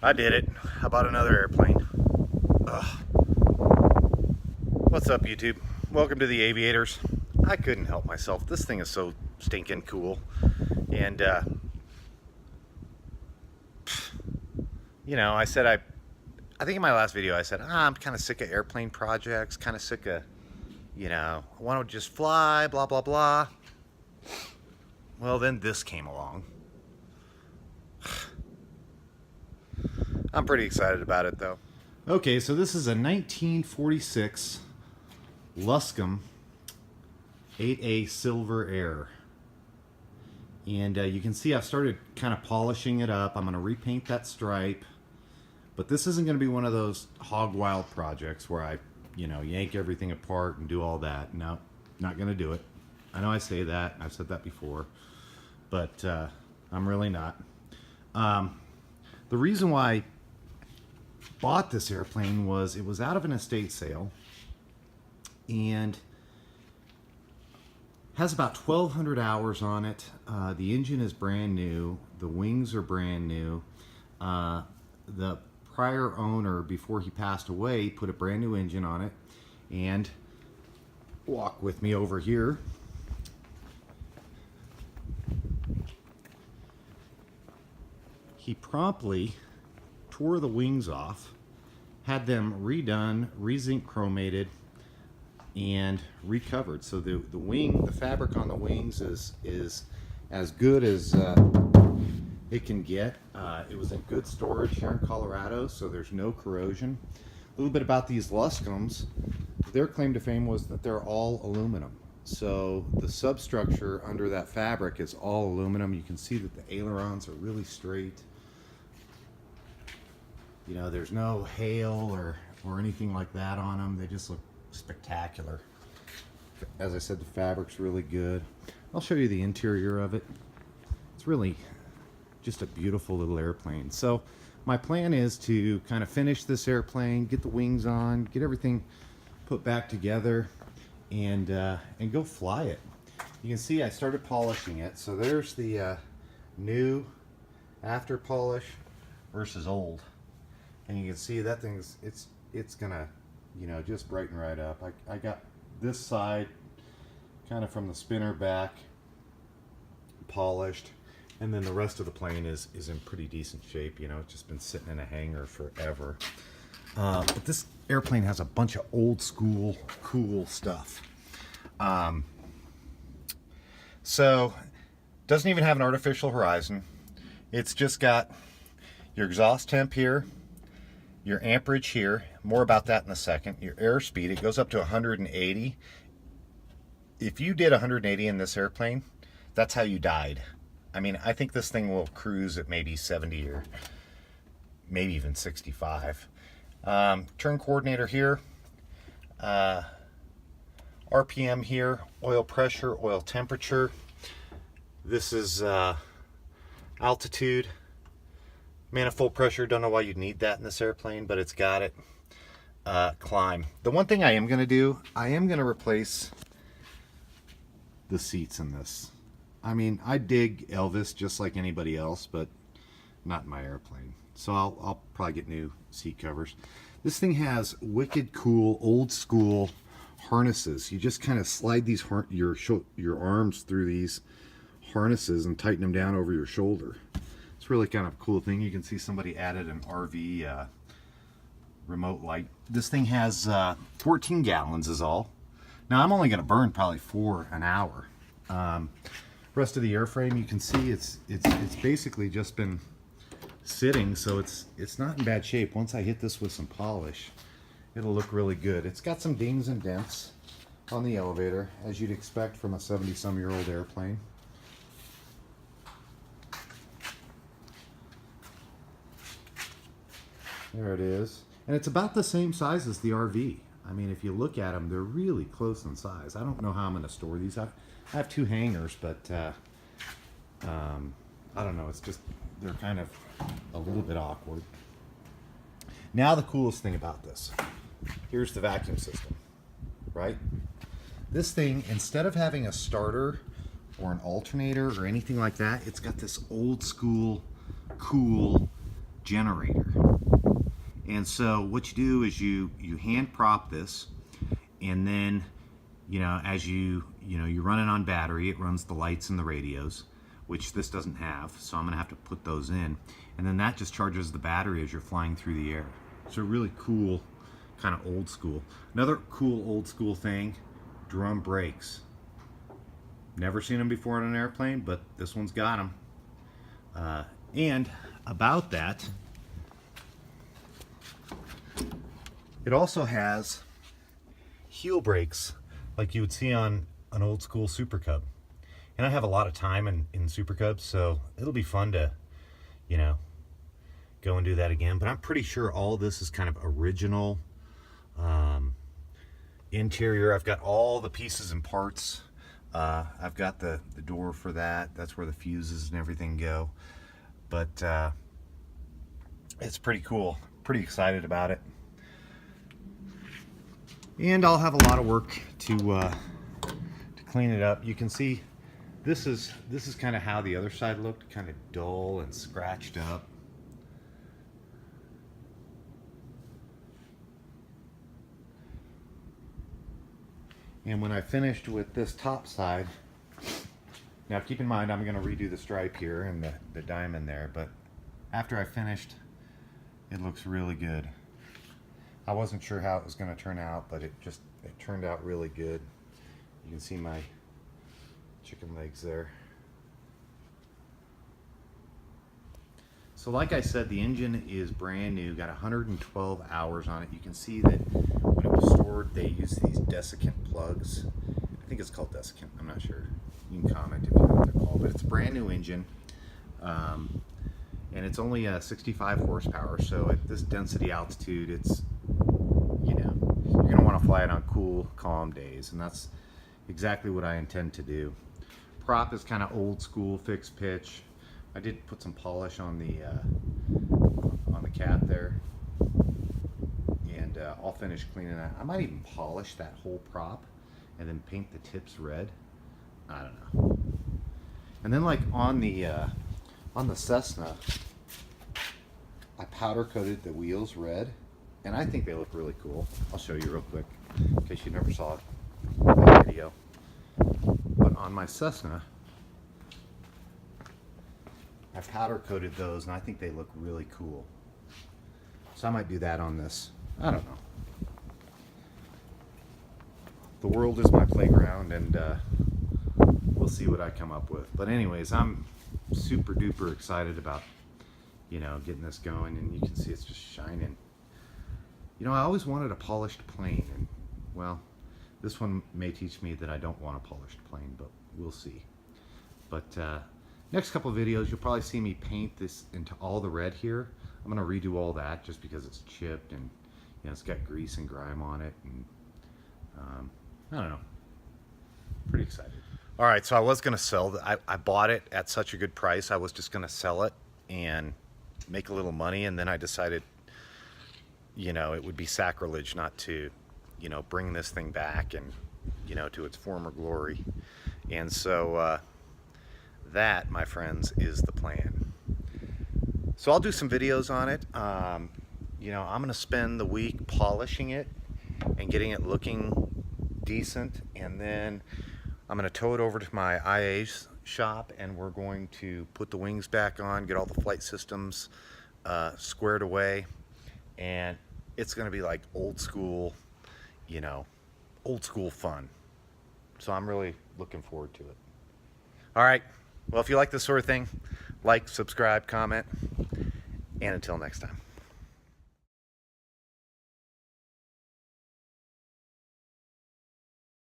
I did it. I bought another airplane. Ugh. What's up, YouTube? Welcome to the Aviators. I couldn't help myself. This thing is so stinking cool. And, you know, I think in my last video I said, I'm kind of sick of airplane projects, kind of sick of, you know, I want to just fly, blah, blah, blah. Well, then this came along. I'm pretty excited about it, though. Okay, so this is a 1946 Luscombe 8A Silvaire. And you can see I've started kind of polishing it up. I'm going to repaint that stripe. But this isn't going to be one of those hog wild projects where I, you know, yank everything apart and do all that. No, not going to do it. I know I say that. I've said that before. But I'm really not. The reason why I bought this airplane was it was out of an estate sale and has about 1,200 hours on it. The engine is brand new. The wings are brand new. The prior owner, before he passed away, put a brand new engine on it. And walk with me over here. He promptly tore the wings off, had them redone, re-zinc chromated, and recovered. So the fabric on the wings is as good as it can get. It was in good storage here in Colorado, so there's no corrosion. A little bit about these Luscombes. Their claim to fame was that they're all aluminum. So the substructure under that fabric is all aluminum. You can see that the ailerons are really straight. You know, there's no hail or anything like that on them. They just look spectacular. As I said, the fabric's really good. I'll show you the interior of it. It's really just a beautiful little airplane. So my plan is to kind of finish this airplane, get the wings on, get everything put back together, and go fly it. You can see I started polishing it. So there's the new after polish versus old. And you can see that thing's it's gonna, you know, just brighten right up. I got this side kind of from the spinner back polished, and then the rest of the plane is in pretty decent shape. You know, it's just been sitting in a hangar forever. But this airplane has a bunch of old school cool stuff. So doesn't even have an artificial horizon. It's just got your exhaust temp here, your amperage here, more about that in a second. Your airspeed, it goes up to 180. If you did 180 in this airplane, that's how you died. I mean, I think this thing will cruise at maybe 70 or maybe even 65. Turn coordinator here, RPM here, oil pressure, oil temperature. This is altitude. Manifold pressure, don't know why you'd need that in this airplane, but it's got it. Climb. The one thing I am going to do, I am going to replace the seats in this. I mean, I dig Elvis just like anybody else, but not in my airplane. So I'll probably get new seat covers. This thing has wicked cool, old school harnesses. You just kind of slide these your arms through these harnesses and tighten them down over your shoulder. It's really kind of a cool thing. You can see somebody added an RV remote light. This thing has 14 gallons is all. Now I'm only going to burn probably 4 an hour. Rest of the airframe, you can see it's basically just been sitting, so it's not in bad shape. Once I hit this with some polish, it'll look really good. It's got some dings and dents on the elevator, as you'd expect from a 70-some-year-old airplane. There it is. And it's about the same size as the RV. I mean, if you look at them, they're really close in size. I don't know how I'm going to store these. I have 2 hangars, but I don't know. It's just, they're kind of a little bit awkward. Now the coolest thing about this. Here's the vacuum system, right? This thing, instead of having a starter or an alternator or anything like that, it's got this old school, cool generator. And so what you do is you hand prop this, and then, you know, as you run it on battery, it runs the lights and the radios, which this doesn't have, so I'm gonna have to put those in. And then that just charges the battery as you're flying through the air. So really cool, kind of old school. Another cool old school thing, drum brakes. Never seen them before on an airplane, but this one's got them. And about that, it also has heel brakes like you would see on an old school Super Cub. And I have a lot of time in Super Cubs, so it'll be fun to, you know, go and do that again. But I'm pretty sure all this is kind of original interior. I've got all the pieces and parts. I've got the door for that. That's where the fuses and everything go. But it's pretty cool. Pretty excited about it. And I'll have a lot of work to clean it up. You can see this is kind of how the other side looked, kind of dull and scratched up. And when I finished with this top side, now keep in mind I'm going to redo the stripe here and the diamond there, but after I finished, it looks really good. I wasn't sure how it was going to turn out, but it turned out really good. You can see my chicken legs there. So like I said, the engine is brand new, got 112 hours on it. You can see that when it was stored, they used these desiccant plugs. I think it's called desiccant, I'm not sure. You can comment if you know what they're called, but it's a brand new engine. And it's only 65 horsepower, so at this density altitude, it's, you know, you're going to want to fly it on cool, calm days, and that's exactly what I intend to do. Prop is kind of old school, fixed pitch. I did put some polish on the cap there, and I'll finish cleaning that. I might even polish that whole prop and then paint the tips red. I don't know. And then like on the Cessna, I powder coated the wheels red, and I think they look really cool. I'll show you real quick in case you never saw it in the video. But on my Cessna, I powder coated those, and I think they look really cool. So I might do that on this. I don't know. The world is my playground, and we'll see what I come up with. But anyways, I'm super duper excited about, you know, getting this going, and you can see it's just shining. You know, I always wanted a polished plane, and well, this one may teach me that I don't want a polished plane, but we'll see. But next couple of videos, you'll probably see me paint this into all the red here. I'm going to redo all that just because it's chipped and, you know, it's got grease and grime on it, and I don't know. Pretty excited. All right, so I was going to sell. I bought it at such a good price. I was just going to sell it and make a little money, and then I decided, you know, it would be sacrilege not to, you know, bring this thing back and, you know, to its former glory. And so that, my friends, is the plan. So I'll do some videos on it. You know, I'm going to spend the week polishing it and getting it looking decent, and then I'm going to tow it over to my IA's shop, and we're going to put the wings back on, get all the flight systems squared away, and it's going to be like old school, you know, old school fun. So I'm really looking forward to it. All right. Well, if you like this sort of thing, like, subscribe, comment, and until next time.